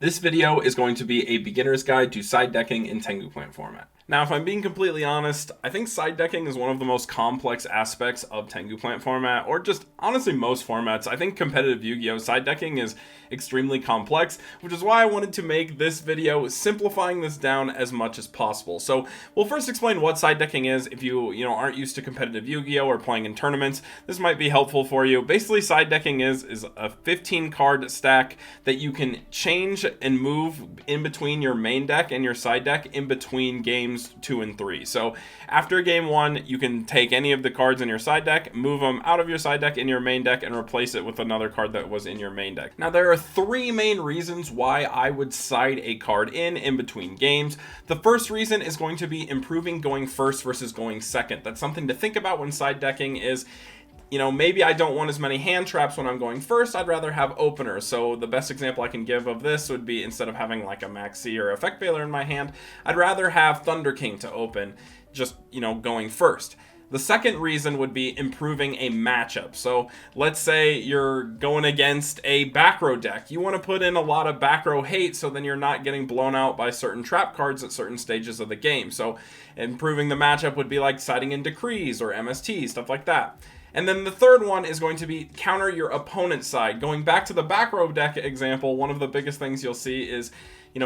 This video is going to be a beginner's guide to side decking in Tengu plant format. Now, if I'm being completely honest, I think side decking is one of the most complex aspects of Tengu plant format, or just honestly most formats. I think competitive Yu-Gi-Oh! Side decking is extremely complex, which is why I wanted to make this video simplifying this down as much as possible. So we'll first explain what side decking is. If you aren't used to competitive Yu-Gi-Oh! Or playing in tournaments, this might be helpful for you. Basically, side decking is a 15 card stack that you can change and move in between your main deck and your side deck in between games 2 and 3. So after game 1, you can take any of the cards in your side deck, move them out of your side deck in your main deck, and replace it with another card that was in your main deck. Now, there are 3 main reasons why I would side a card in between games. The first reason is going to be improving going first versus going second. That's something to think about when side decking is, maybe I don't want as many hand traps when I'm going first. I'd rather have openers. So the best example I can give of this would be, instead of having like a Maxi or Effect Veiler in my hand, I'd rather have Thunder King to open, just, going first. The second reason would be improving a matchup. So let's say you're going against a back row deck. You want to put in a lot of back row hate, so then you're not getting blown out by certain trap cards at certain stages of the game. So improving the matchup would be like siding in Decrees or MST, stuff like that. And then the third one is going to be counter your opponent's side. Going back to the back row deck example, one of the biggest things you'll see is,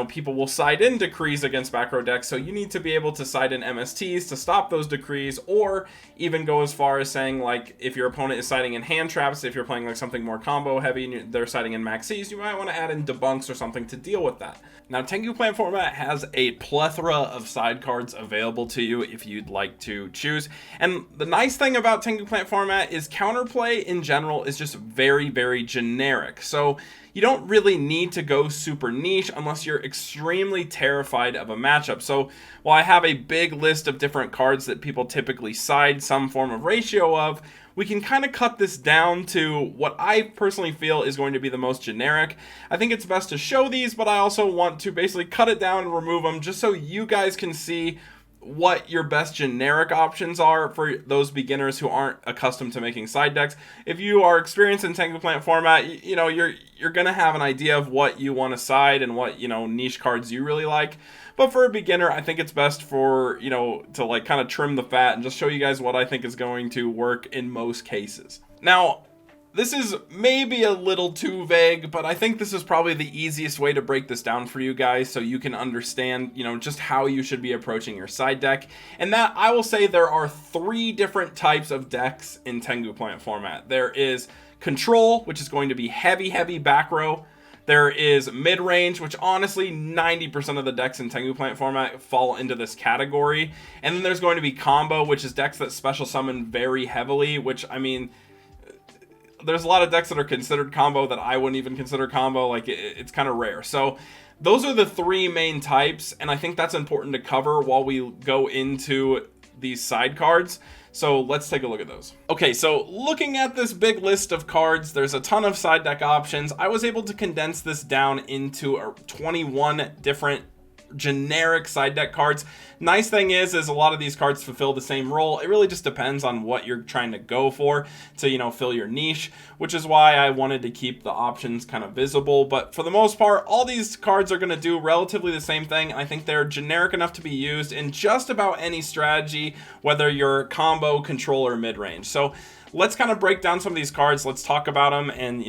people will side in Decrees against back row decks, so you need to be able to side in MSTs to stop those Decrees, or even go as far as saying, like, if your opponent is siding in hand traps, if you're playing like something more combo heavy and they're siding in Maxis, you might want to add in debunks or something to deal with that. Now, Tengu plant format has a plethora of side cards available to you if you'd like to choose. And the nice thing about Tengu plant format is counterplay in general is just very, very generic. So you don't really need to go super niche unless you're extremely terrified of a matchup. So while I have a big list of different cards that people typically side some form of ratio of, we can kind of cut this down to what I personally feel is going to be the most generic. I think it's best to show these, but I also want to basically cut it down and remove them just so you guys can see what your best generic options are for those beginners who aren't accustomed to making side decks. If you are experienced in Tengu plant format, you're gonna have an idea of what you want to side and what niche cards you really like. But for a beginner, I think it's best for to like kind of trim the fat and just show you guys what I think is going to work in most cases. Now, this is maybe a little too vague, but I think this is probably the easiest way to break this down for you guys so you can understand, just how you should be approaching your side deck. And that, I will say, there are 3 different types of decks in Tengu plant format. There is Control, which is going to be heavy back row. There is mid-range, which honestly 90% of the decks in Tengu plant format fall into this category. And then there's going to be Combo, which is decks that special summon very heavily, which, I mean, there's a lot of decks that are considered combo that I wouldn't even consider combo. Like, it's kind of rare. So those are the 3 main types, and I think that's important to cover while we go into these side cards. So let's take a look at those. Okay, so looking at this big list of cards, there's a ton of side deck options. I was able to condense this down into 21 different generic side deck cards. Nice thing is a lot of these cards fulfill the same role. It really just depends on what you're trying to go for to fill your niche, which is why I wanted to keep the options kind of visible. But for the most part, all these cards are going to do relatively the same thing. I think they're generic enough to be used in just about any strategy, whether you're combo, control, or mid-range. So let's kind of break down some of these cards. Let's talk about them and,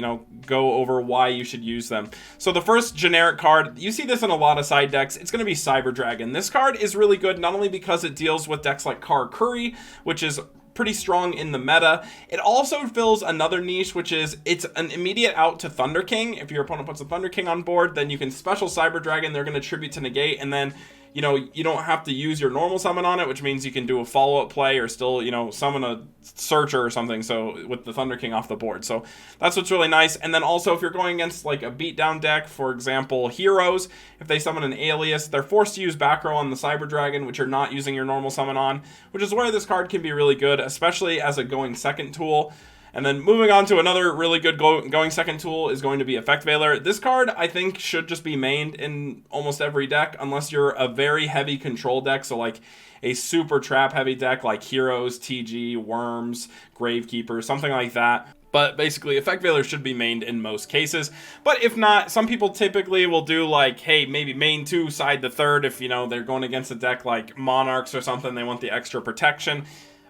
go over why you should use them. So the first generic card, you see this in a lot of side decks, it's going to be Cyber Dragon. This card is really good, not only because it deals with decks like Kar Curry, which is pretty strong in the meta. It also fills another niche, which is it's an immediate out to Thunder King. If your opponent puts a Thunder King on board, then you can special Cyber Dragon. They're going to tribute to negate, and then you don't have to use your normal summon on it, which means you can do a follow-up play or still, summon a Searcher or something, so with the Thunder King off the board. So that's what's really nice. And then also, if you're going against like a beatdown deck, for example, Heroes, if they summon an Alias, they're forced to use back row on the Cyber Dragon, which you're not using your normal summon on, which is where this card can be really good, especially as a going second tool. And then moving on to another really good going second tool is going to be Effect Veiler. This card, I think, should just be mained in almost every deck, unless you're a very heavy control deck, so like a super trap heavy deck like Heroes, TG, Worms, Gravekeeper, something like that. But basically, Effect Veiler should be mained in most cases. But if not, some people typically will do like, hey, maybe main 2, side the 3rd if, you know, they're going against a deck like Monarchs or something, they want the extra protection.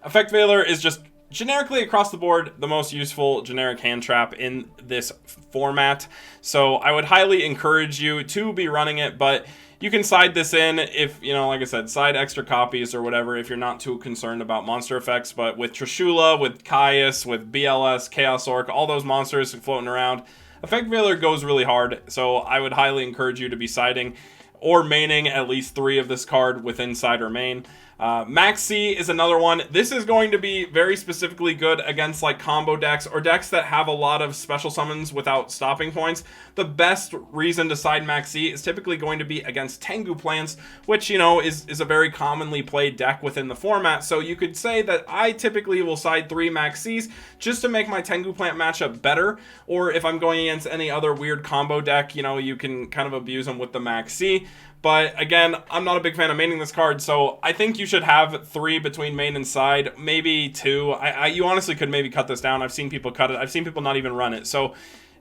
Effect Veiler is just generically across the board the most useful generic hand trap in this format. So I would highly encourage you to be running it, but you can side this in if, you know, like I said, side extra copies or whatever if you're not too concerned about monster effects. But with Trishula, with Caius, with BLS, Chaos Orc, all those monsters floating around, Effect Veiler goes really hard. So I would highly encourage you to be siding or maining at least 3 of this card within side or main. Max C is another one. This is going to be very specifically good against like combo decks or decks that have a lot of special summons without stopping points. The best reason to side Max C is typically going to be against Tengu plants, which, you know, is a very commonly played deck within the format. So you could say that I typically will side 3 Max Cs just to make my Tengu plant matchup better. Or if I'm going against any other weird combo deck, you know, you can kind of abuse them with the Max C. But again, I'm not a big fan of maining this card, so I think you should have 3 between main and side, maybe 2. You honestly could maybe cut this down. I've seen people cut it. I've seen people not even run it. So,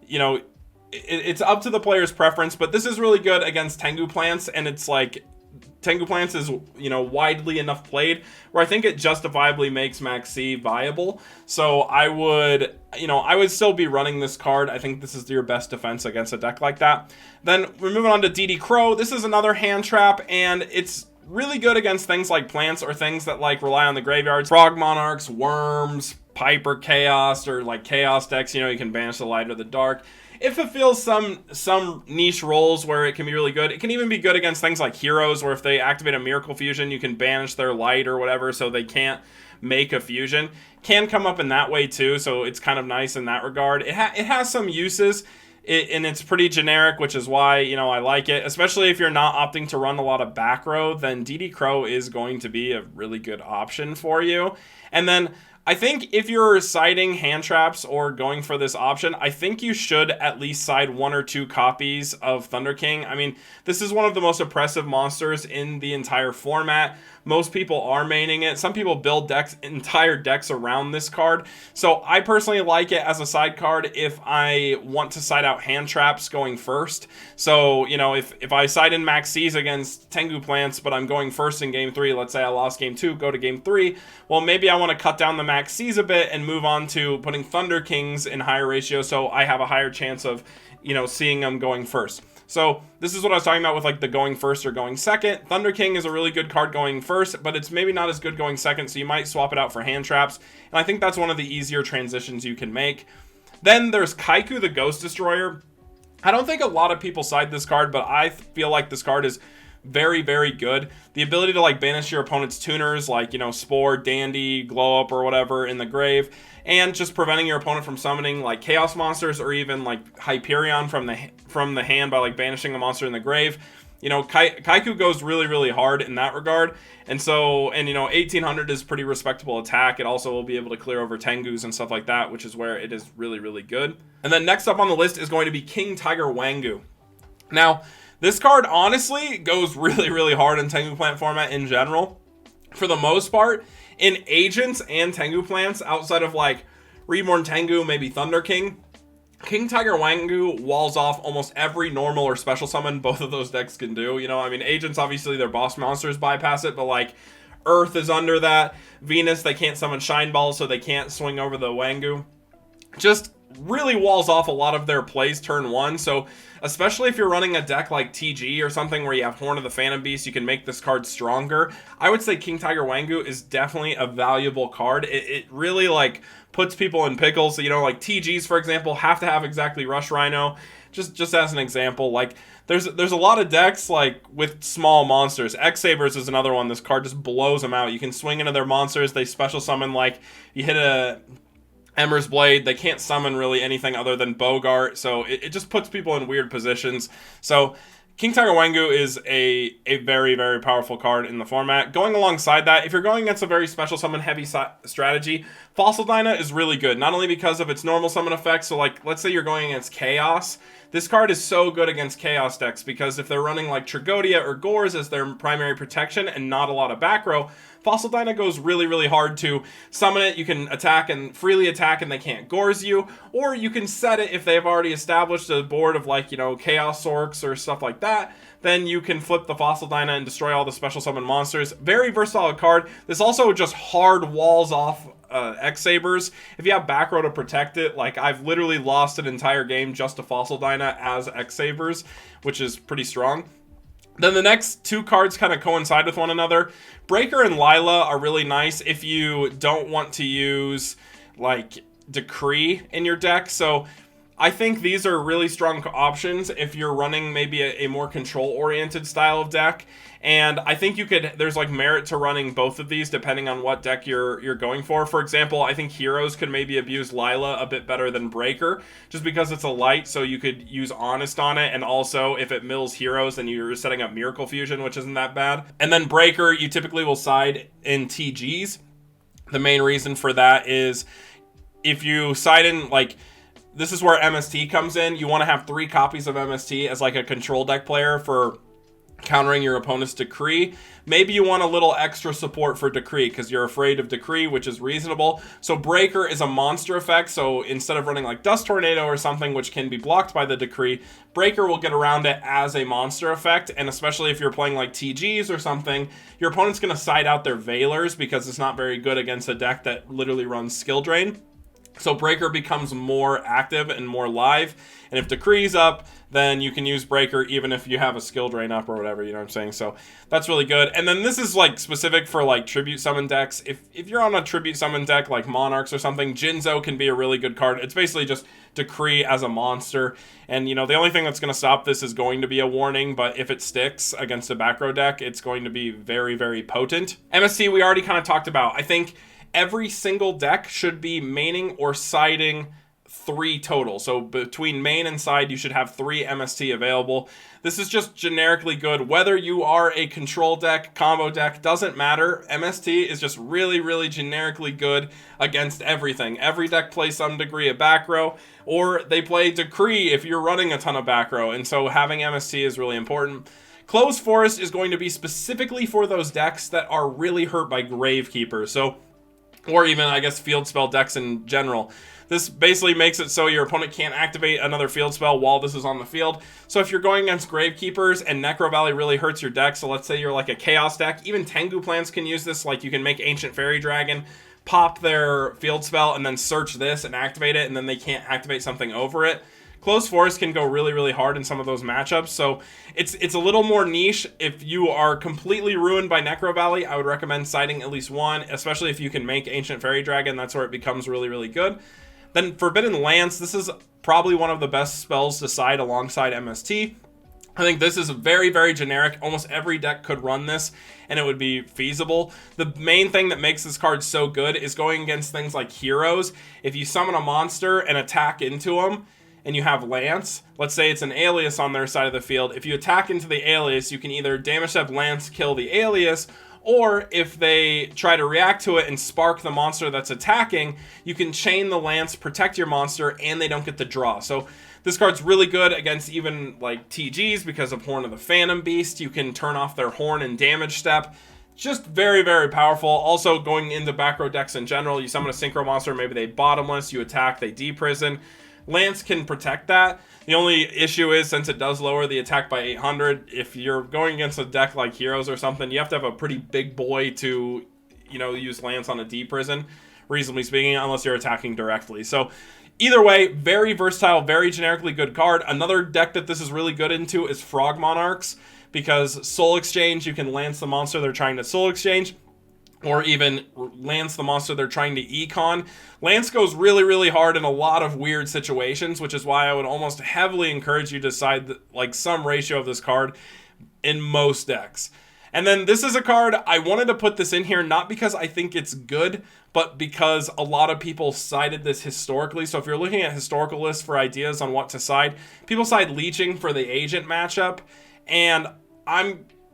you know, it's up to the player's preference, but this is really good against Tengu plants, and it's like Tengu plants is, you know, widely enough played where I think it justifiably makes Max C viable. So I would still be running this card. I think this is your best defense against a deck like that. Then we're moving on to DD Crow. This is another hand trap, and it's really good against things like plants or things that like rely on the graveyards. Frog Monarchs, Worms, Piper Chaos, or like Chaos decks, you know, you can banish the light or the dark. It fulfills some niche roles where it can be really good. It can even be good against things like heroes, where if they activate a Miracle Fusion, you can banish their light or whatever, so they can't make a fusion. Can come up in that way too, so it's kind of nice in that regard. It has some uses, and it's pretty generic, which is why, you know, I like it. Especially if you're not opting to run a lot of back row, then DD Crow is going to be a really good option for you. And then I think if you're siding hand traps or going for this option, I think you should at least side 1 or 2 copies of Thunder King. I mean, this is one of the most oppressive monsters in the entire format. Most people are maining it. Some people build entire decks around this card. So I personally like it as a side card if I want to side out hand traps going first. So, you know, if I side in Max Cs against Tengu plants, but I'm going first in game 3, let's say I lost game 2, go to game 3, well, maybe I want to cut down the Max Cs a bit and move on to putting Thunder Kings in higher ratio, so I have a higher chance of, you know, seeing them going first. So this is what I was talking about with like the going first or going second. Thunder King is a really good card going first, but it's maybe not as good going second, so you might swap it out for hand traps. And I think that's one of the easier transitions you can make. Then there's Kaiku the Ghost Destroyer. I don't think a lot of people side this card, but I feel like this card is very, very good. The ability to like banish your opponent's tuners, like, you know, Spore, Dandy, Glow Up, or whatever in the grave, and just preventing your opponent from summoning like Chaos monsters or even like Hyperion from the hand by like banishing a monster in the grave. You know, Kaiku goes really, really hard in that regard. And so, and you know, 1800 is pretty respectable attack. It also will be able to clear over Tengus and stuff like that, which is where it is really, really good. And then next up on the list is going to be King Tiger Wangu. Now, this card honestly goes really, really hard in Tengu plant format in general. For the most part, in agents and Tengu plants, outside of like Reborn Tengu, maybe Thunder King, King Tiger Wangu walls off almost every normal or special summon both of those decks can do. You know, I mean, agents, obviously their boss monsters bypass it, but like Earth is under that. Venus, they can't summon Shine Balls, so they can't swing over the Wangu. Just really walls off a lot of their plays turn 1. So especially if you're running a deck like TG or something where you have Horn of the Phantom Beast, you can make this card stronger. I would say King Tiger Wangu is definitely a valuable card. It really like puts people in pickles. So, you know, like TGs, for example, have to have exactly Rush Rhino. Just as an example, like there's a lot of decks like with small monsters. X-Sabers is another one. This card just blows them out. You can swing into their monsters. They special summon, like you hit a Emmer's Blade. They can't summon really anything other than Bogart, so it just puts people in weird positions. So King Tiger Wangu is a very, very powerful card in the format. Going alongside that, if you're going against a very special summon heavy strategy, Fossil Dyna is really good, not only because of its normal summon effects. So like, let's say you're going against Chaos, This card is so good against Chaos decks because if they're running like Tragodia or Gores as their primary protection and not a lot of back row, Fossil Dyna goes really, really hard to summon it. You can attack and freely attack and they can't Gores you, or you can set it if they've already established a board of like, you know, Chaos Orcs or stuff like that. Then you can flip the Fossil Dyna and destroy all the special summon monsters. Very versatile card. This also just hard walls off X-Sabers. If you have back row to protect it, like I've literally lost an entire game just to Fossil Dyna as X-Sabers, which is pretty strong. Then the next two cards kind of coincide with one another. Breaker and Lila are really nice if you don't want to use like Decree in your deck. So I think these are really strong options if you're running maybe a more control-oriented style of deck. And I think there's like merit to running both of these depending on what deck you're going for. For example, I think Heroes could maybe abuse Lila a bit better than Breaker, just because it's a light, so you could use Honest on it, and also if it mills Heroes, then you're setting up Miracle Fusion, which isn't that bad. And then Breaker, you typically will side in TGs. The main reason for that is if you side in, like, this is where MST comes in. You want to have 3 copies of MST as like a control deck player for countering your opponent's Decree. Maybe you want a little extra support for Decree because you're afraid of Decree, which is reasonable. So Breaker is a monster effect, so instead of running like Dust Tornado or something which can be blocked by the Decree, Breaker will get around it as a monster effect. And especially if you're playing like TGs or something, your opponent's going to side out their Veilers because it's not very good against a deck that literally runs Skill Drain. So Breaker becomes more active and more live. And if Decree's up, then you can use Breaker even if you have a Skill Drain up or whatever, you know what I'm saying? So that's really good. And then this is like specific for like Tribute Summon decks. If you're on a Tribute Summon deck like Monarchs or something, Jinzo can be a really good card. It's basically just Decree as a monster. And, you know, the only thing that's going to stop this is going to be a warning, but if it sticks against a back row deck, it's going to be very, very potent. MST we already kind of talked about. I think every single deck should be maining or siding 3 total. So between main and side, you should have 3 MST available. This is just generically good. Whether you are a control deck, combo deck, doesn't matter. MST is just really, really generically good against everything. Every deck plays some degree of back row, or they play Decree if you're running a ton of back row. And so having MST is really important. Closed Forest is going to be specifically for those decks that are really hurt by Gravekeeper. So, or even, I guess, field spell decks in general. This basically makes it so your opponent can't activate another field spell while this is on the field. So if you're going against Gravekeepers and Necro Valley really hurts your deck, so let's say you're like a Chaos deck, even Tengu plans can use this. Like you can make Ancient Fairy Dragon, pop their field spell, and then search this and activate it, and then they can't activate something over it. Closed Forest can go really, really hard in some of those matchups, so it's a little more niche. If you are completely ruined by Necro Valley, I would recommend siding at least one, especially if you can make Ancient Fairy Dragon. That's where it becomes really, really good. Then Forbidden Lance, this is probably one of the best spells to side alongside MST. I think this is very, very generic. Almost every deck could run this, and it would be feasible. The main thing that makes this card so good is going against things like Heroes. If you summon a monster and attack into them, and you have Lance, let's say it's an Alias on their side of the field, if you attack into the Alias, you can either damage step Lance, kill the Alias, or if they try to react to it and spark the monster that's attacking, you can chain the Lance, protect your monster, and they don't get the draw. So this card's really good against even like TGs because of Horn of the Phantom Beast. You can turn off their Horn and damage step. Just very, very powerful. Also going into back row decks in general, you summon a Synchro monster, maybe they bottomless, you attack, they deprison. Lance can protect that. The only issue is, since it does lower the attack by 800, if you're going against a deck like Heroes or something, you have to have a pretty big boy to, you know, use Lance on a deprison, reasonably speaking, unless you're attacking directly. So either way, very versatile, very generically good card. Another deck that this is really good into is Frog Monarchs, because Soul Exchange, you can Lance the monster they're trying to Soul Exchange, or even Lance the monster they're trying to econ. Lance goes really, really hard in a lot of weird situations, which is why I would almost heavily encourage you to side like some ratio of this card in most decks. And then this is a card, I wanted to put this in here not because I think it's good, but because a lot of people sided this historically. So if you're looking at historical lists for ideas on what to side, people side Leeching for the Agent matchup. And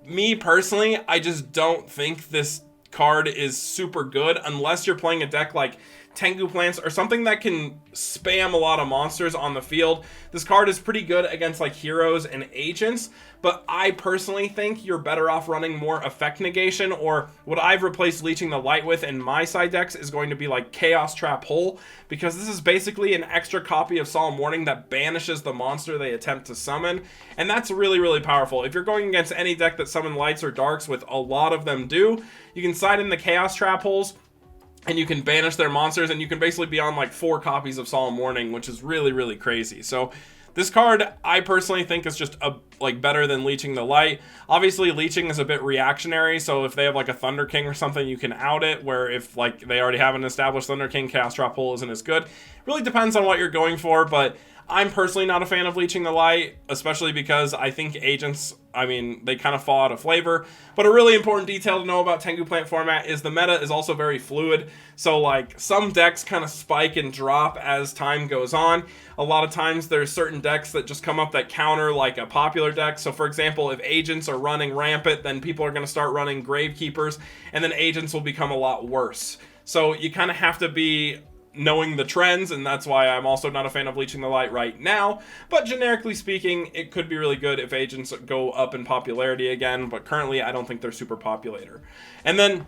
me personally, I just don't think this card is super good unless you're playing a deck like Tengu plants are something that can spam a lot of monsters on the field. This card is pretty good against like heroes and agents, but I personally think you're better off running more effect negation, or what I've replaced Leeching the Light with in my side decks is going to be like Chaos Trap Hole, because this is basically an extra copy of Solemn Warning that banishes the monster they attempt to summon, and that's really, really powerful. If you're going against any deck that summon lights or darks, with a lot of them do, you can side in the Chaos Trap Holes, and you can banish their monsters, and you can basically be on like 4 copies of Solemn Warning, which is really, really crazy. So this card, I personally think, is just better than Leeching the Light. Obviously, Leeching is a bit reactionary, so if they have like a Thunder King or something, you can out it, where if like they already have an established Thunder King, Chaos Trap Hole isn't as good. It really depends on what you're going for, but I'm personally not a fan of Leeching the Light, especially because I think agents, I mean, they kind of fall out of flavor. But a really important detail to know about Tengu plant format is the meta is also very fluid. So like some decks kind of spike and drop as time goes on. A lot of times there's certain decks that just come up that counter like a popular deck. So for example, if agents are running rampant, then people are going to start running Gravekeepers, and then agents will become a lot worse. So you kind of have to be knowing the trends, and that's why I'm also not a fan of Leeching the Light right now. But generically speaking, it could be really good if agents go up in popularity again, but currently I don't think they're super popular. And then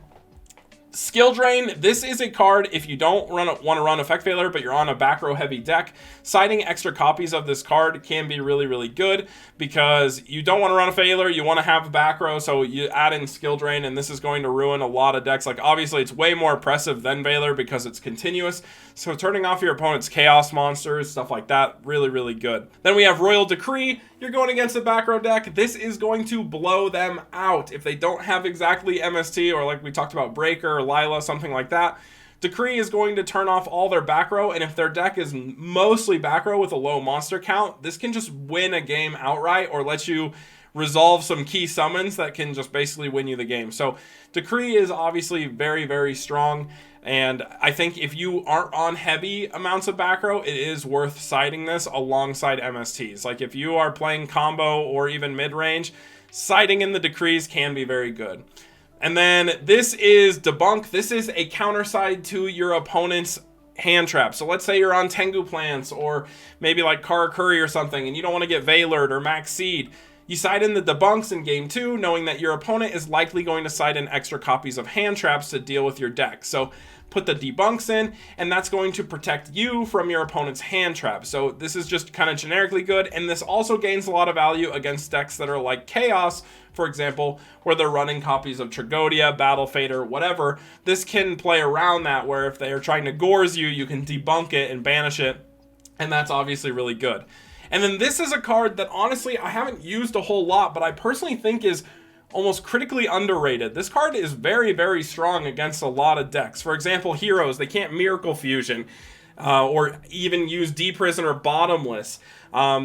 Skill Drain, this is a card if you don't want to run Effect Veiler, but you're on a back row heavy deck. Siding extra copies of this card can be really, really good, because you don't want to run a Veiler, you want to have a back row, so you add in Skill Drain, and this is going to ruin a lot of decks. Like obviously it's way more oppressive than Veiler because it's continuous, so turning off your opponent's chaos monsters, stuff like that, really, really good. Then we have Royal Decree. You're going against a back row deck. This is going to blow them out. If they don't have exactly MST, or like we talked about Breaker or Lila, something like that, Decree is going to turn off all their back row, and if their deck is mostly back row with a low monster count, this can just win a game outright, or let you resolve some key summons that can just basically win you the game. So Decree is obviously very, very strong, and I think if you aren't on heavy amounts of back row, it is worth siding this alongside MSTs. Like if you are playing combo or even mid-range, siding in the Decrees can be very good. And then this is Debunk. This is a counter side to your opponent's hand trap. So let's say you're on Tengu plants, or maybe like Karakuri or something, and you don't want to get Veilered or Max Seed. You side in the Debunks in game 2, knowing that your opponent is likely going to side in extra copies of hand traps to deal with your deck. So put the Debunks in, and that's going to protect you from your opponent's hand trap. So this is just kind of generically good, and this also gains a lot of value against decks that are like Chaos, for example, where they're running copies of Tragodia, Battle Fader, whatever. This can play around that, where if they are trying to Gores you, you can debunk it and banish it, and that's obviously really good. And then this is a card that honestly I haven't used a whole lot, but I personally think is almost critically underrated. This card is very, very strong against a lot of decks. For example, heroes, they can't Miracle Fusion, or even use D-Prison or Bottomless.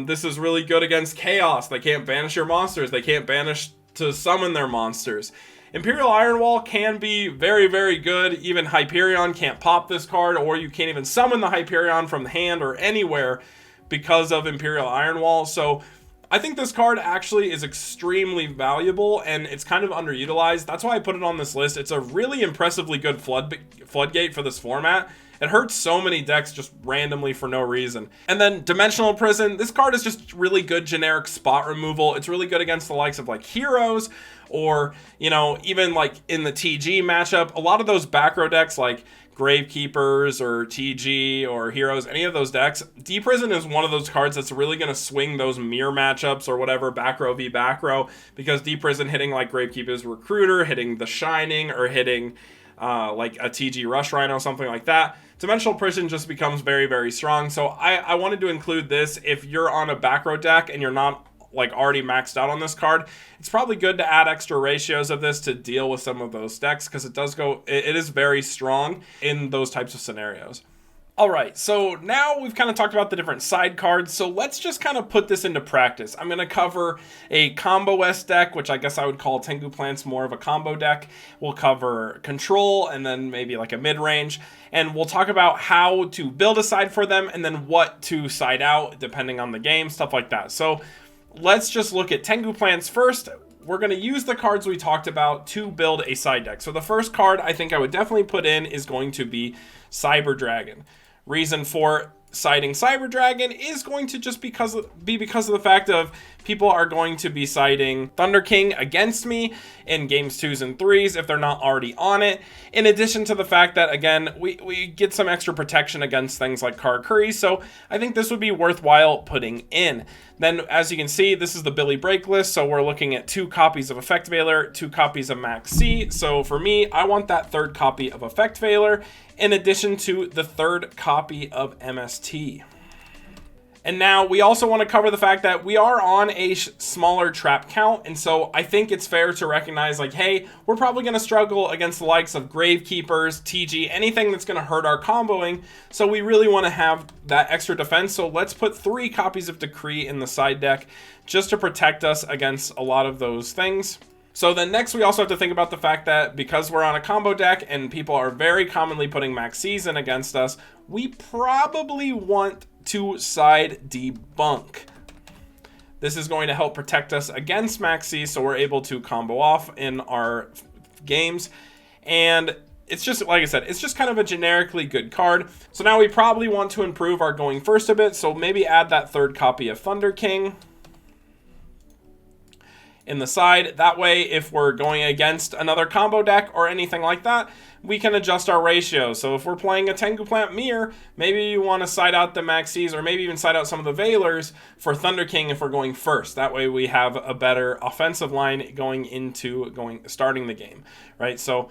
This is really good against Chaos. They can't banish your monsters. They can't banish to summon their monsters. Imperial Ironwall can be very, very good. Even Hyperion can't pop this card, or you can't even summon the Hyperion from the hand or anywhere because of Imperial Ironwall. So I think this card actually is extremely valuable, and it's kind of underutilized. That's why I put it on this list. It's a really impressively good floodgate for this format. It hurts so many decks just randomly for no reason. And then Dimensional Prison. This card is just really good generic spot removal. It's really good against the likes of like Heroes, or, you know, even like in the TG matchup. A lot of those back row decks like Gravekeepers or TG or Heroes, any of those decks, D-Prison is one of those cards that's really going to swing those mirror matchups or whatever, back row v back row, because D-Prison hitting like Gravekeeper's Recruiter, hitting the Shining, or hitting like a TG Rush Rhino, something like that. Dimensional Prison just becomes very, very strong. So I wanted to include this. If you're on a back row deck and you're not like already maxed out on this card, it's probably good to add extra ratios of this to deal with some of those decks, because it is very strong in those types of scenarios. All right, so now we've kind of talked about the different side cards, so let's just kind of put this into practice. I'm going to cover a combo-esque deck, which I guess I would call Tengu Plants more of a combo deck. We'll cover control, and then maybe like a mid-range, and we'll talk about how to build a side for them, and then what to side out depending on the game, stuff like that. So let's just look at Tengu Plants first. we're going to use the cards we talked about to build a side deck. So the first card I think I would definitely put in is going to be Cyber Dragon. Reason for siding Cyber Dragon is going to just be because of the fact of people are going to be siding Thunder King against me in games 2s and 3s if they're not already on it. In addition to the fact that, again, we get some extra protection against things like Karakuri, so I think this would be worthwhile putting in. Then, as you can see, this is the Billy Break list, so we're looking at 2 copies of Effect Veiler, 2 copies of Max C. So for me, I want that 3rd copy of Effect Veiler, in addition to the 3rd copy of MST. And now we also want to cover the fact that we are on a smaller trap count, and so I think it's fair to recognize, like, hey, we're probably going to struggle against the likes of Gravekeepers, TG, anything that's going to hurt our comboing, so we really want to have that extra defense. So let's put 3 copies of Decree in the side deck just to protect us against a lot of those things. So then next we also have to think about the fact that because we're on a combo deck and people are very commonly putting Max Cs in against us, we probably want to side Debunk. This is going to help protect us against Max C, so we're able to combo off in our games. And it's just, like I said, it's just kind of a generically good card. So now we probably want to improve our going first a bit, so maybe add that 3rd copy of Thunder King in the side. That way, if we're going against another combo deck or anything like that, we can adjust our ratio. So if we're playing a Tengu Plant Mirror, maybe you want to side out the Maxis, or maybe even side out some of the Veilers for Thunder King if we're going first. That way we have a better offensive line starting the game, right? So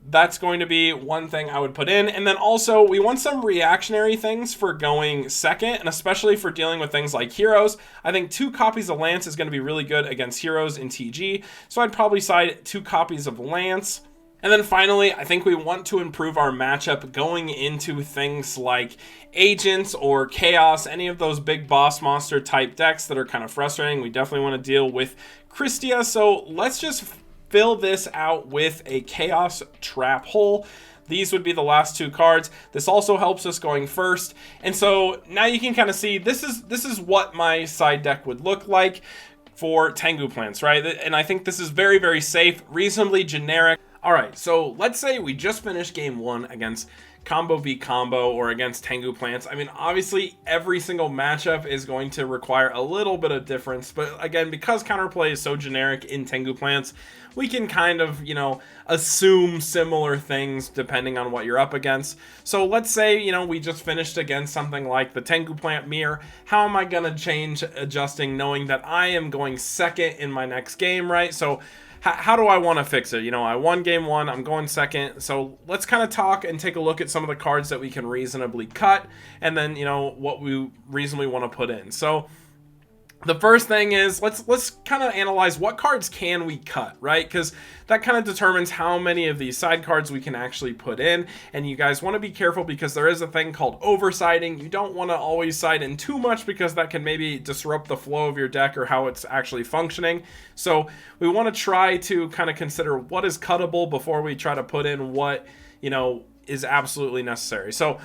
that's going to be one thing I would put in. And then also we want some reactionary things for going second, and especially for dealing with things like heroes. I think 2 copies of Lance is going to be really good against heroes in TG. So I'd probably side 2 copies of Lance. And then finally, I think we want to improve our matchup going into things like Agents or Chaos, any of those big boss monster type decks that are kind of frustrating. We definitely want to deal with Christia. So let's just fill this out with a Chaos Trap Hole. These would be the last 2 cards. This also helps us going first. And so now you can kind of see this is what my side deck would look like for Tengu plants, right? And I think this is very, very safe, reasonably generic. All right, so let's say we just finished game 1 against Combo v Combo or against Tengu plants. I mean, obviously every single matchup is going to require a little bit of difference, but again, because counterplay is so generic in Tengu plants, we can kind of, assume similar things depending on what you're up against. So let's say, we just finished against something like the Tengu plant Mirror. How am I going to change adjusting knowing that I am going second in my next game, right? So how do I want to fix it? I won game 1, I'm going second. So let's kind of talk and take a look at some of the cards that we can reasonably cut, and then, what we reasonably want to put in. So the first thing is let's kind of analyze what cards can we cut, right? Because that kind of determines how many of these side cards we can actually put in. And you guys want to be careful because there is a thing called oversiding. You don't want to always side in too much because that can maybe disrupt the flow of your deck or how it's actually functioning. So we want to try to kind of consider what is cuttable before we try to put in what, is absolutely necessary. So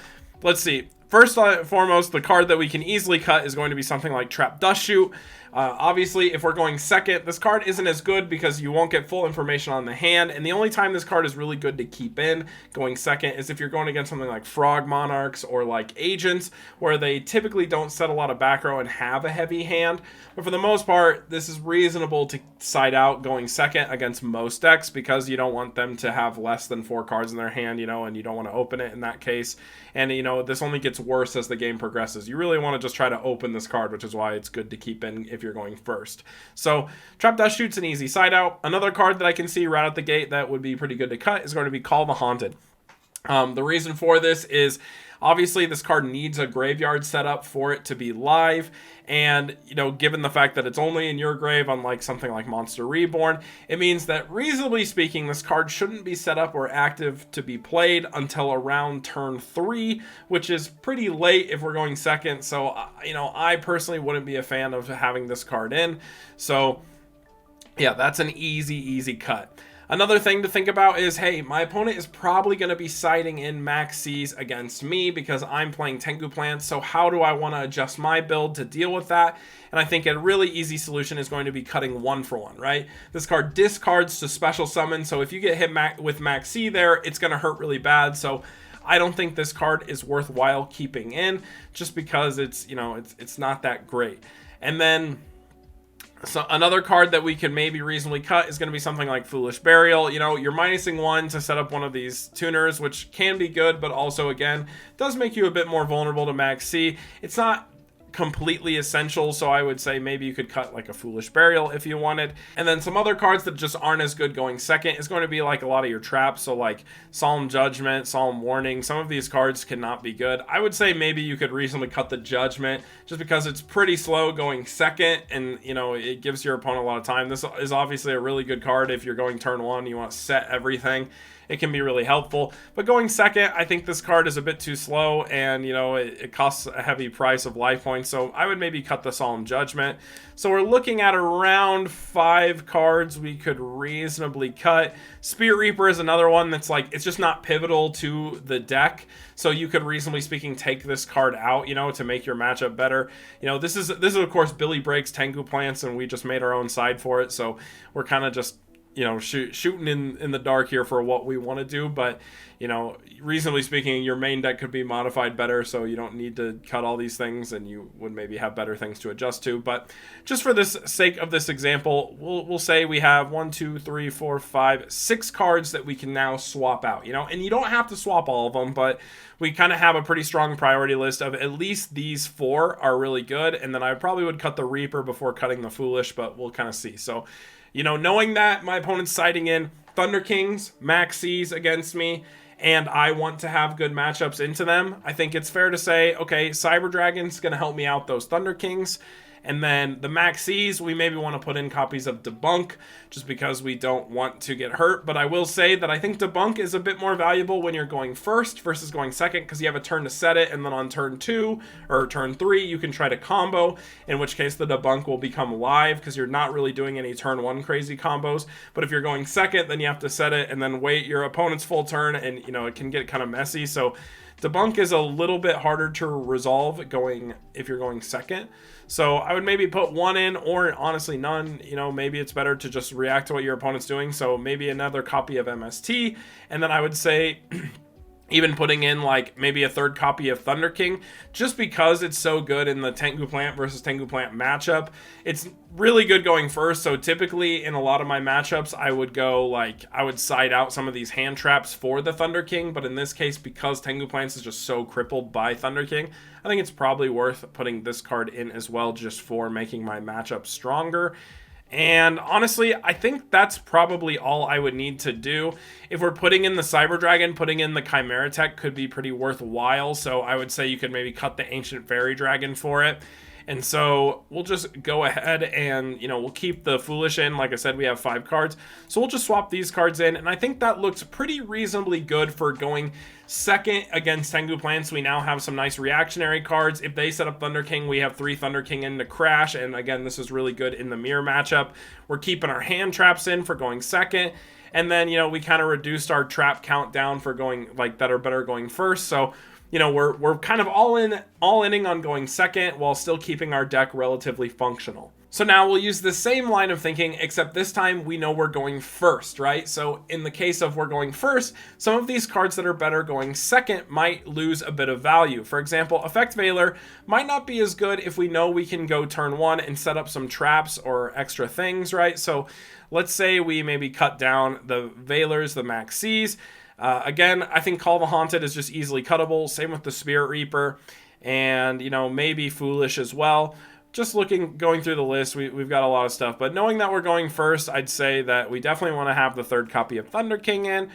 let's see. First and foremost, the card that we can easily cut is going to be something like Trap Dust Shoot. Obviously, if we're going second, this card isn't as good because you won't get full information on the hand, and the only time this card is really good to keep in going second is if you're going against something like Frog Monarchs or like Agents, where they typically don't set a lot of back row and have a heavy hand. But for the most part, this is reasonable to side out going second against most decks because you don't want them to have less than 4 cards in their hand, and you don't want to open it in that case. And, this only gets worse as the game progresses. You really want to just try to open this card, which is why it's good to keep in if you're going first. So Trap Dust Shoot's an easy side out. Another card that I can see right out the gate that would be pretty good to cut is going to be Call the Haunted. The reason for this is obviously this card needs a graveyard setup for it to be live, and given the fact that it's only in your grave, unlike something like Monster Reborn, it means that reasonably speaking this card shouldn't be set up or active to be played until around turn 3, which is pretty late if we're going second. So I personally wouldn't be a fan of having this card in. So yeah, that's an easy cut. Another thing to think about is, hey, my opponent is probably going to be siding in max C's against me because I'm playing Tengu plants. So how do I want to adjust my build to deal with that? And I think a really easy solution is going to be cutting 1-for-1, right? This card discards to special summon. So if you get hit with max C there, it's going to hurt really bad. So I don't think this card is worthwhile keeping in just because it's, you know, it's not that great. And then so another card that we could maybe reasonably cut is going to be something like Foolish Burial. You know, you're minusing 1 to set up one of these tuners, which can be good, but also, again, does make you a bit more vulnerable to max C. It's not completely essential, so I would say maybe you could cut like a Foolish Burial if you wanted. And then some other cards that just aren't as good going second is going to be like a lot of your traps, so like Solemn Judgment, Solemn Warning. Some of these cards cannot be good. I would say maybe you could reasonably cut the Judgment just because it's pretty slow going second, and you know, it gives your opponent a lot of time. This is obviously a really good card if you're going turn 1, you want to set everything. It can be really helpful, but going second, I think this card is a bit too slow, and you know, it costs a heavy price of life points, so I would maybe cut the Solemn Judgment. So we're looking at around 5 cards we could reasonably cut. Spirit Reaper is another one that's like, it's just not pivotal to the deck, so you could reasonably speaking take this card out, you know, to make your matchup better. You know, this is of course Billy Breaks Tengu plants, and we just made our own side for it, so we're kind of just, you know, shooting in the dark here for what we want to do. But you know, reasonably speaking, your main deck could be modified better, so you don't need to cut all these things, and you would maybe have better things to adjust to. But just for this sake of this example, we'll say we have 1, 2, 3, 4, 5, 6 cards that we can now swap out, you know, and you don't have to swap all of them, but we kind of have a pretty strong priority list of at least these 4 are really good, and then I probably would cut the Reaper before cutting the Foolish, but we'll kind of see. So, you know, knowing that my opponent's siding in Thunder Kings, Max C's against me, and I want to have good matchups into them, I think it's fair to say, okay, Cyber Dragon's going to help me out those Thunder Kings. And then the Max C's, we maybe want to put in copies of Debunk just because we don't want to get hurt. But I will say that I think Debunk is a bit more valuable when you're going first versus going second, because you have a turn to set it, and then on turn 2 or turn 3 you can try to combo, in which case the Debunk will become live because you're not really doing any turn 1 crazy combos. But if you're going second, then you have to set it and then wait your opponent's full turn, and you know, it can get kind of messy. So Debunk is a little bit harder to resolve if you're going second. So I would maybe put 1 in, or honestly none. You know, maybe it's better to just react to what your opponent's doing. So maybe another copy of MST, and then I would say even putting in like maybe a 3rd copy of Thunder King, just because it's so good in the Tengu Plant versus Tengu Plant matchup. It's really good going first, so typically in a lot of my matchups I would side out some of these hand traps for the Thunder King, but in this case, because Tengu Plants is just so crippled by Thunder King, I think it's probably worth putting this card in as well, just for making my matchup stronger. And honestly, I think that's probably all I would need to do. If we're putting in the Cyber Dragon, putting in the Chimera Tech could be pretty worthwhile. So I would say you could maybe cut the Ancient Fairy Dragon for it. And so we'll just go ahead and, you know, we'll keep the Foolish in. Like I said, we have 5 cards. So we'll just swap these cards in. And I think that looks pretty reasonably good for going second against Tengu Plants. We now have some nice reactionary cards. If they set up Thunder King, we have 3 Thunder King in to crash. And again, this is really good in the mirror matchup. We're keeping our hand traps in for going second. And then, you know, we kind of reduced our trap count down for going, like, that are better going first. So, you know, we're kind of all-inning on going second while still keeping our deck relatively functional. So now we'll use the same line of thinking, except this time we know we're going first, right? So in the case of we're going first, some of these cards that are better going second might lose a bit of value. For example, Effect Veiler might not be as good if we know we can go turn 1 and set up some traps or extra things, right? So let's say we maybe cut down the Veilers, the Max C's. Again, I think Call the Haunted is just easily cuttable. Same with the Spirit Reaper, and you know, maybe Foolish as well. Just going through the list, we've got a lot of stuff. But knowing that we're going first, I'd say that we definitely want to have the 3rd copy of Thunder King in.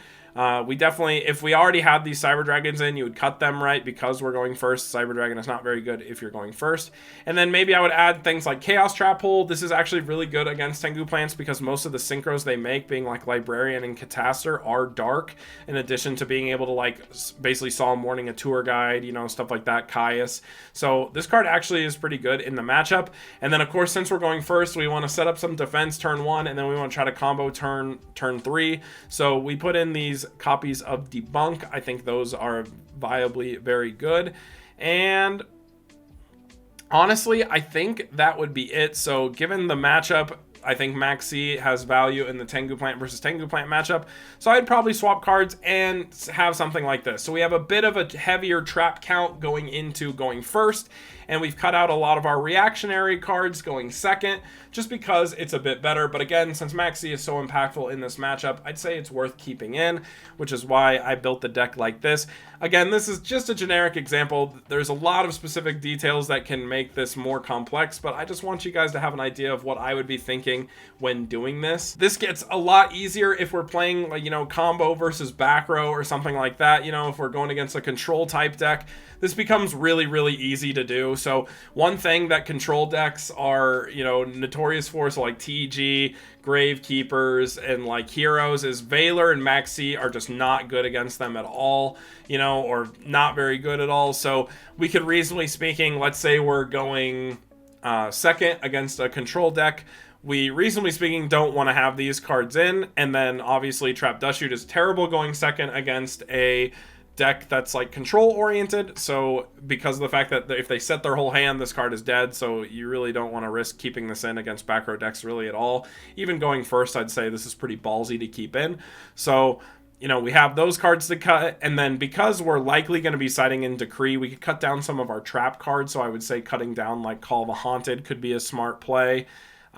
We definitely, if we already had these Cyber Dragons in, you would cut them, right? Because we're going first. Cyber Dragon is not very good if you're going first. And then maybe I would add things like Chaos Trap Hole. This is actually really good against Tengu plants because most of the synchros they make, being like Librarian and Catastor, are dark, in addition to being able to like basically Solemn Warning a tour guide, you know, stuff like that, Caius. So this card actually is pretty good in the matchup. And then of course, since we're going first, we want to set up some defense turn 1, and then we want to try to combo turn 3. So we put in these copies of Debunk. I think those are viably very good. And honestly, I think that would be it. So given the matchup, I think Maxi has value in the Tengu Plant versus Tengu Plant matchup. So I'd probably swap cards and have something like this. So we have a bit of a heavier trap count going into going first, and we've cut out a lot of our reactionary cards going second, just because it's a bit better. But again, since Maxi is so impactful in this matchup, I'd say it's worth keeping in, which is why I built the deck like this. Again, this is just a generic example. There's a lot of specific details that can make this more complex, but I just want you guys to have an idea of what I would be thinking when doing this. This gets a lot easier if we're playing, like, you know, combo versus back row or something like that. You know, if we're going against a control type deck, this becomes really, really easy to do. So one thing that control decks are, you know, notorious for, so like TG, Gravekeepers, and like Heroes, is Valor and Maxi are just not good against them at all, you know, or not very good at all. So we could, reasonably speaking, let's say we're going second against a control deck, we, reasonably speaking, don't want to have these cards in. And then obviously Trap Dust Shoot is terrible going second against a deck that's like control oriented. So because of the fact that if they set their whole hand, this card is dead. So you really don't want to risk keeping this in against back row decks really at all. Even going first, I'd say this is pretty ballsy to keep in. So, you know, we have those cards to cut. And then because we're likely going to be siding in Decree, we could cut down some of our trap cards. So I would say cutting down like Call the Haunted could be a smart play.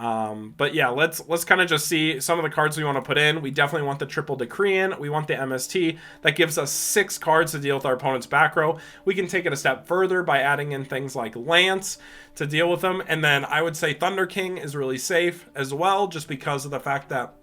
But yeah, let's kind of just see some of the cards we want to put in. We definitely want the triple Decree in. We want the MST. That gives us 6 cards to deal with our opponent's back row. We can take it a step further by adding in things like Lance to deal with them. And then I would say Thunder King is really safe as well, just because of the fact that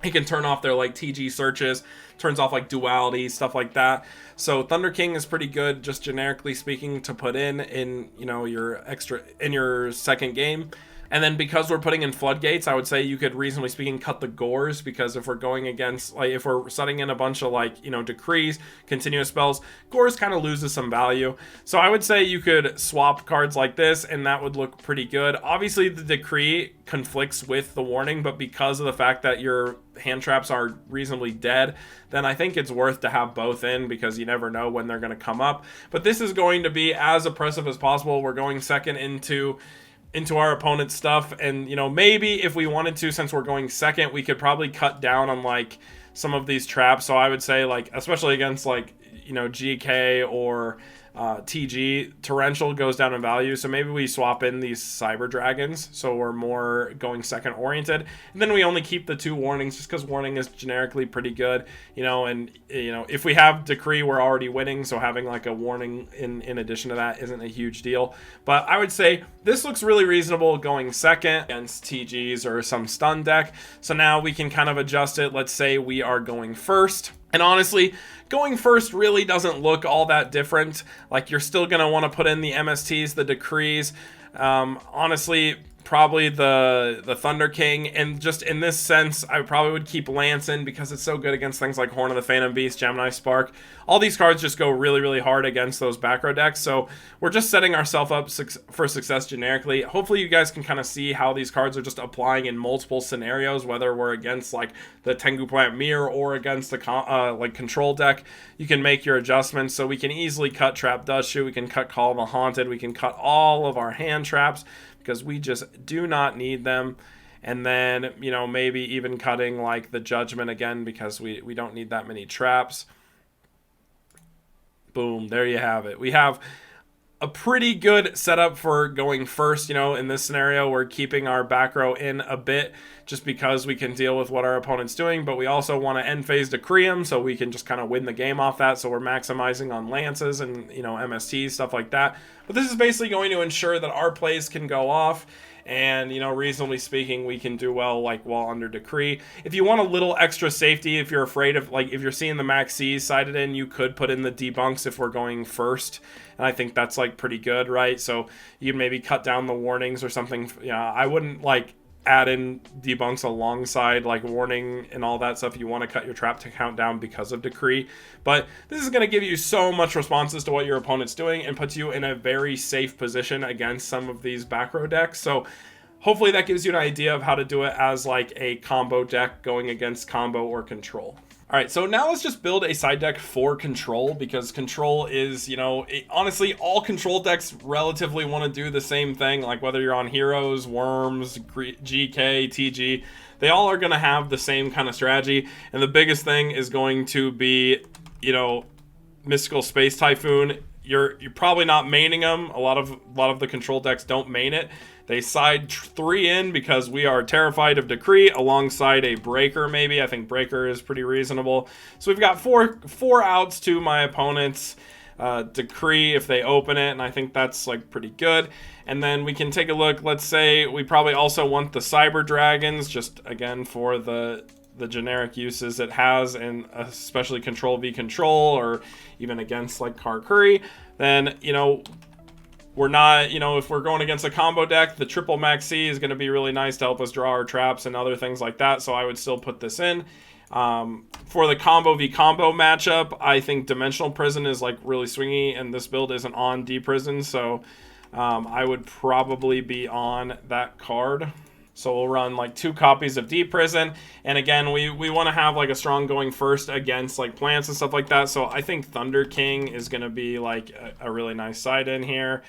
he can turn off their like TG searches, turns off like duality, stuff like that. So Thunder King is pretty good, just generically speaking, to put in, you know, your second game. And then because we're putting in Floodgates, I would say you could, reasonably speaking, cut the Gores, because if we're going against, like, if we're setting in a bunch of, like, you know, Decrees, continuous spells, Gores kind of loses some value. So I would say you could swap cards like this, and that would look pretty good. Obviously, the Decree conflicts with the Warning, but because of the fact that your hand traps are reasonably dead, then I think it's worth to have both in, because you never know when they're going to come up. But this is going to be as oppressive as possible. We're going second into our opponent's stuff, and, you know, maybe if we wanted to, since we're going second, we could probably cut down on like some of these traps. So I would say, like, especially against, like, you know, GK or TG, Torrential goes down in value. So maybe we swap in these Cyber Dragons, so we're more going second oriented, and then we only keep the 2 warnings, just because warning is generically pretty good, you know. And, you know, if we have Decree, we're already winning, so having like a warning in addition to that isn't a huge deal. But I would say this looks really reasonable going second against TGs or some stun deck. So now we can kind of adjust it. Let's say we are going first. And honestly, going first really doesn't look all that different. Like, you're still going to want to put in the MSTs, the Decrees. Honestly, probably the Thunder King. And just in this sense, I probably would keep Lance in, because it's so good against things like Horn of the Phantom Beast, Gemini Spark. All these cards just go really, really hard against those back row decks. So we're just setting ourselves up for success generically. Hopefully you guys can kind of see how these cards are just applying in multiple scenarios, whether we're against like the Tengu Plant Mirror or against a like control deck. You can make your adjustments. So we can easily cut Trap Dust Shoot, we can cut Call of the Haunted, we can cut all of our hand traps, because we just do not need them. And then, you know, maybe even cutting like the Judgment again, because we don't need that many traps. Boom, there you have it. We have a pretty good setup for going first. You know, in this scenario, we're keeping our back row in a bit, just because we can deal with what our opponent's doing, but we also want to end phase Decree him, so we can just kind of win the game off that. So we're maximizing on Lances and, you know, MSTs, stuff like that. But this is basically going to ensure that our plays can go off, and, you know, reasonably speaking, we can do well, like, while under Decree. If you want a little extra safety, if you're afraid of, like, if you're seeing the Max C's sided in, you could put in the debunks if we're going first, and I think that's, like, pretty good, right? So you can maybe cut down the warnings or something. Yeah, I wouldn't, like, add in debunks alongside, like, warning and all that stuff. You want to cut your trap to count down because of Decree, but this is going to give you so much responses to what your opponent's doing and puts you in a very safe position against some of these back row decks. So hopefully that gives you an idea of how to do it as, like, a combo deck going against combo or control. All right, so now let's just build a side deck for control, because control is, you know, honestly, all control decks relatively want to do the same thing. Like, whether you're on Heroes, Worms, GK, TG, they all are going to have the same kind of strategy. And the biggest thing is going to be, you know, Mystical Space Typhoon. You're probably not maining them. A lot of the control decks don't main it. They side 3 in because we are terrified of Decree alongside a Breaker, maybe. I think Breaker is pretty reasonable. So we've got four outs to my opponent's Decree if they open it, and I think that's, like, pretty good. And then we can take a look. Let's say we probably also want the Cyber Dragons, just, again, for the generic uses it has, and especially Control v Control, or even against, like, Karkuri. Then, you know, we're not, you know, if we're going against a combo deck, the triple Max C is going to be really nice to help us draw our traps and other things like that, so I would still put this in. For the combo v combo matchup, I think Dimensional Prison is, like, really swingy, and this build isn't on D-Prison, so I would probably be on that card. So we'll run, like, 2 copies of Deep Prison, and again, we want to have, like, a strong going first against, like, plants and stuff like that. So I think Thunder King is going to be, like, a really nice side in here.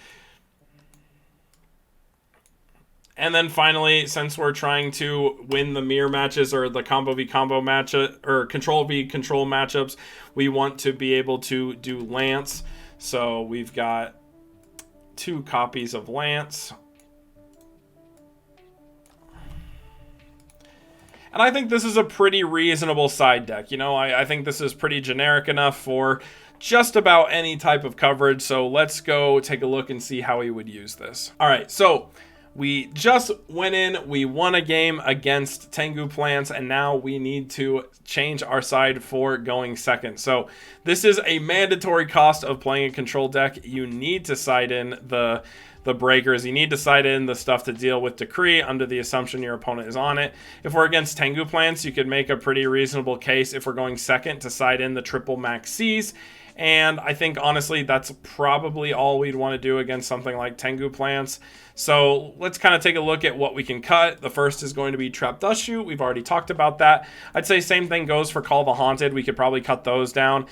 And then finally, since we're trying to win the mirror matches or the combo v combo match or control v control matchups, we want to be able to do Lance. So we've got 2 copies of Lance. And I think this is a pretty reasonable side deck. You know, I think this is pretty generic enough for just about any type of coverage. So let's go take a look and see how we would use this. All right, so we just went in, we won a game against Tengu plants, and now we need to change our side for going second. So this is a mandatory cost of playing a control deck. You need to side in the breakers. You need to side in the stuff to deal with Decree under the assumption your opponent is on it. If we're against Tengu plants, you could make a pretty reasonable case if we're going second to side in the triple Max C's. And I think, honestly, that's probably all we'd want to do against something like Tengu plants. So let's kind of take a look at what we can cut. The first is going to be Trap Dust Shoot. We've already talked about that. I'd say same thing goes for Call the Haunted. We could probably cut those down.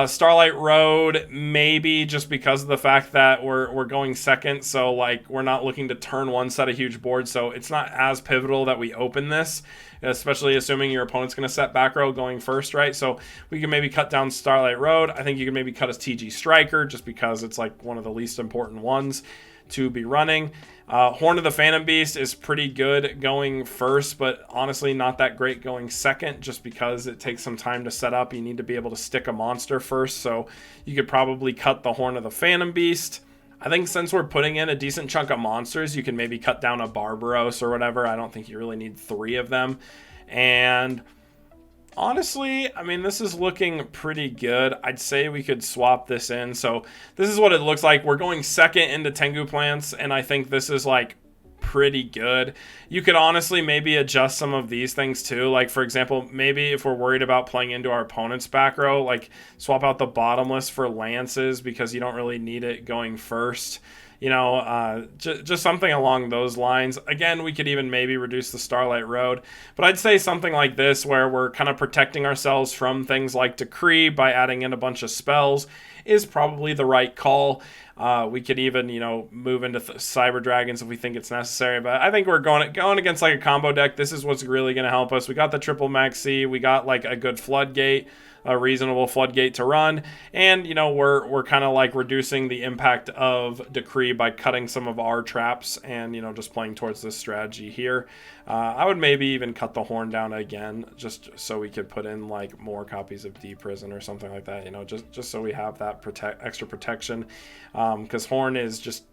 Starlight Road, maybe, just because of the fact that we're going second. So, like, we're not looking to turn one set of huge boards. So it's not as pivotal that we open this, especially assuming your opponent's going to set back row going first, right? So we can maybe cut down Starlight Road. I think you can maybe cut as TG Striker, just because it's, like, one of the least important ones to be running. Horn of the Phantom Beast is pretty good going first, but honestly not that great going second, just because it takes some time to set up. You need to be able to stick a monster first, so you could probably cut the Horn of the Phantom Beast. I think since we're putting in a decent chunk of monsters, you can maybe cut down a Barbaros or whatever. I don't think you really need 3 of them. And honestly, I mean, this is looking pretty good. I'd say we could swap this in. So this is what it looks like. We're going second into Tengu plants, and I think this is, like, pretty good. You could honestly maybe adjust some of these things too. Like, for example, maybe if we're worried about playing into our opponent's back row, like, swap out the Bottomless for Lances, because you don't really need it going first. You know, just something along those lines. Again, we could even maybe reduce the Starlight Road. But I'd say something like this, where we're kind of protecting ourselves from things like Decree by adding in a bunch of spells, is probably the right call. We could even, you know, move into Cyber Dragons if we think it's necessary. But I think we're going against, like, a combo deck. This is what's really going to help us. We got the triple Max C. We got, like, a good Floodgate, a reasonable Floodgate to run, and, you know, we're kind of, like, reducing the impact of Decree by cutting some of our traps and, you know, just playing towards this strategy here. I would maybe even cut the Horn down again, just so we could put in, like, more copies of Deep Prison or something like that, you know, just so we have that extra protection, because Horn is just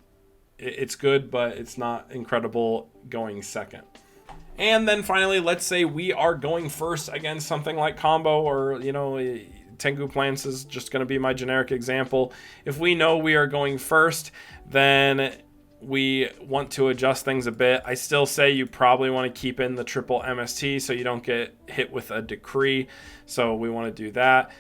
it's good, but it's not incredible going second. And then finally, let's say we are going first against something like combo, or, you know, Tengu plants is just going to be my generic example. If we know we are going first, then we want to adjust things a bit. I still say you probably want to keep in the triple MST so you don't get hit with a decree. So we want to do that.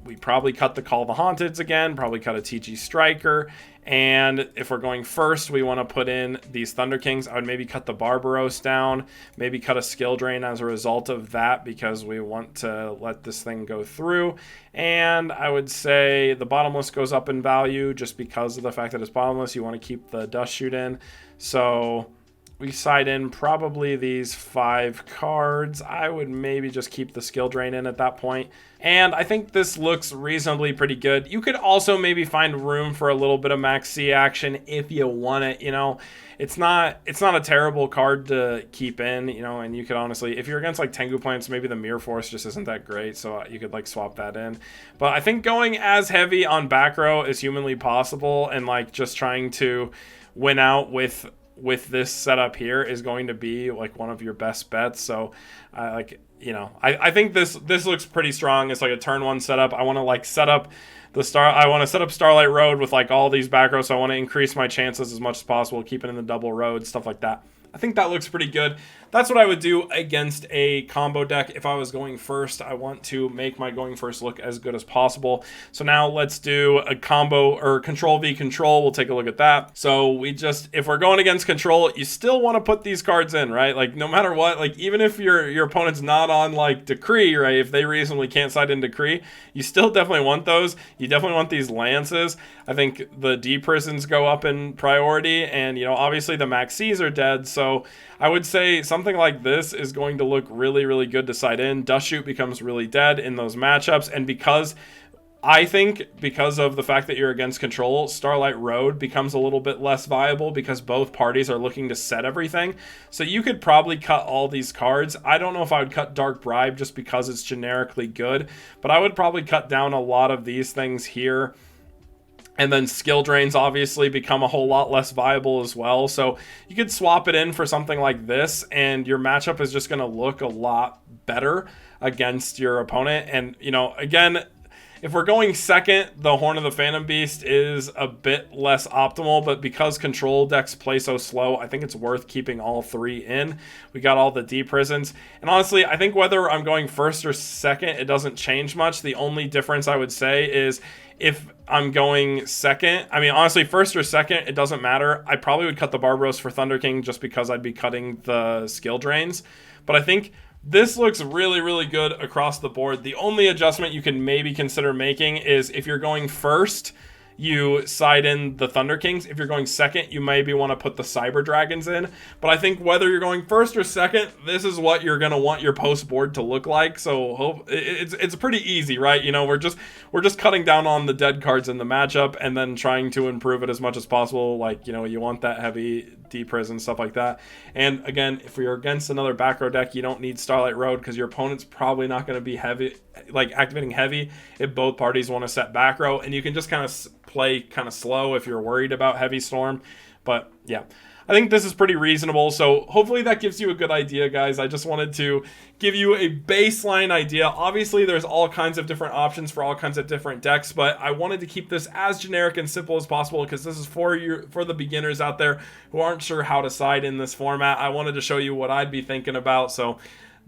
We probably cut the Call of the Haunteds again, probably cut a TG Striker. And if we're going first, we want to put in these Thunder Kings. I would maybe cut the Barbaros down, maybe cut a skill drain as a result of that, because we want to let this thing go through. And I would say the Bottomless goes up in value just because of the fact that it's Bottomless. You want to keep the Dust Shoot in. So we side in probably these 5 cards. I would maybe just keep the skill drain in at that point. And I think this looks reasonably pretty good. You could also maybe find room for a little bit of Max C action if you want it. You know, it's not a terrible card to keep in, you know, and you could honestly, if you're against like Tengu plants, maybe the Mirror Force just isn't that great, so you could like swap that in. But I think going as heavy on back row is humanly possible, and like just trying to win out with this setup here is going to be like one of your best bets. So I think this looks pretty strong. It's like a turn 1 setup. I want to like set up Starlight Road with like all these back rows, so I want to increase my chances as much as possible, keep it in the double road, stuff like that. I think that looks pretty good. That's what I would do against a combo deck. If I was going first, I want to make my going first look as good as possible. So now let's do a combo or control v control. We'll take a look at that. So if we're going against control, you still want to put these cards in, right? Like no matter what, like even if your opponent's not on like decree, right? If they reasonably can't side in decree, you still definitely want those. You definitely want these lances. I think the D prisons go up in priority, and you know, obviously the Max Cs are dead. So I would say something like this is going to look really, really good to side in. Dust Shoot becomes really dead in those matchups, and because of the fact that you're against control, Starlight Road becomes a little bit less viable because both parties are looking to set everything. So you could probably cut all these cards. I don't know if I would cut Dark Bribe just because it's generically good, but I would probably cut down a lot of these things here. And then skill drains obviously become a whole lot less viable as well. So you could swap it in for something like this, and your matchup is just going to look a lot better against your opponent. And, you know, again, if we're going second, the Horn of the Phantom Beast is a bit less optimal, but because control decks play so slow, I think it's worth keeping all 3 in. We got all the D prisons. And honestly, I think whether I'm going first or second, it doesn't change much. The only difference I would say is if I'm going second, I mean, honestly, first or second, it doesn't matter. I probably would cut the Barbaros for Thunder King just because I'd be cutting the skill drains. But I think this looks really, really good across the board. The only adjustment you can maybe consider making is if you're going first, you side in the Thunder Kings. If you're going second, you maybe want to put the Cyber Dragons in. But I think whether you're going first or second, this is what you're going to want your post board to look like. So it's pretty easy, right? You know, we're just cutting down on the dead cards in the matchup and then trying to improve it as much as possible. Like, you know, you want that heavy D-Prison, stuff like that. And again, if you're against another back row deck, you don't need Starlight Road because your opponent's probably not going to be heavy, like activating heavy if both parties want to set back row, and you can just kind of play kind of slow if you're worried about Heavy Storm. But yeah, I think this is pretty reasonable. So hopefully that gives you a good idea, guys. I just wanted to give you a baseline idea. Obviously, there's all kinds of different options for all kinds of different decks, but I wanted to keep this as generic and simple as possible because this is for the beginners out there who aren't sure how to side in this format. I wanted to show you what I'd be thinking about. So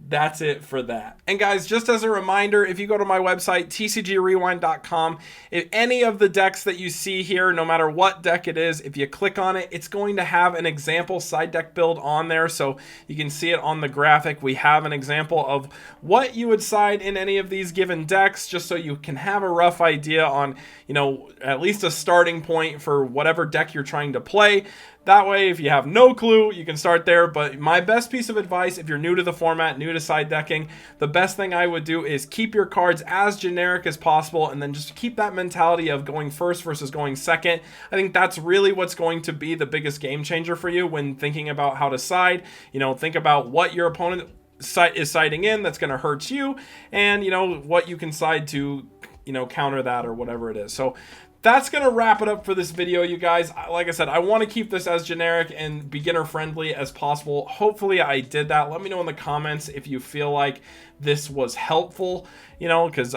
that's it for that. And guys, just as a reminder, if you go to my website, tcgrewind.com, if any of the decks that you see here, no matter what deck it is, if you click on it, it's going to have an example side deck build on there. So you can see it on the graphic. We have an example of what you would side in any of these given decks, just so you can have a rough idea on, you know, at least a starting point for whatever deck you're trying to play. That way, if you have no clue, you can start there. But my best piece of advice, if you're new to the format, new to side decking, the best thing I would do is keep your cards as generic as possible, and then just keep that mentality of going first versus going second. I think that's really what's going to be the biggest game changer for you when thinking about how to side. You know, think about what your opponent is siding in that's going to hurt you, and, you know, what you can side to, you know, counter that or whatever it is. So that's gonna wrap it up for this video, you guys. Like I said, I want to keep this as generic and beginner friendly as possible. Hopefully I did that. Let me know in the comments if you feel like this was helpful, you know, because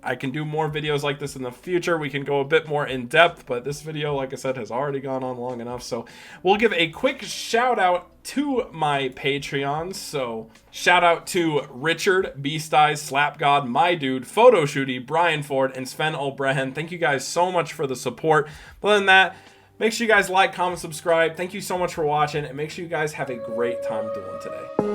I can do more videos like this in the future. We can go a bit more in depth, but this video, like I said, has already gone on long enough. So we'll give a quick shout out to my Patreons. So shout out to Richard, Beast Eyes, Slap God, My Dude, Photo Shooty, Brian Ford, and Sven Olbrehen. Thank you guys so much for the support. But other than that, make sure you guys like, comment, subscribe. Thank you so much for watching, and make sure you guys have a great time dueling today.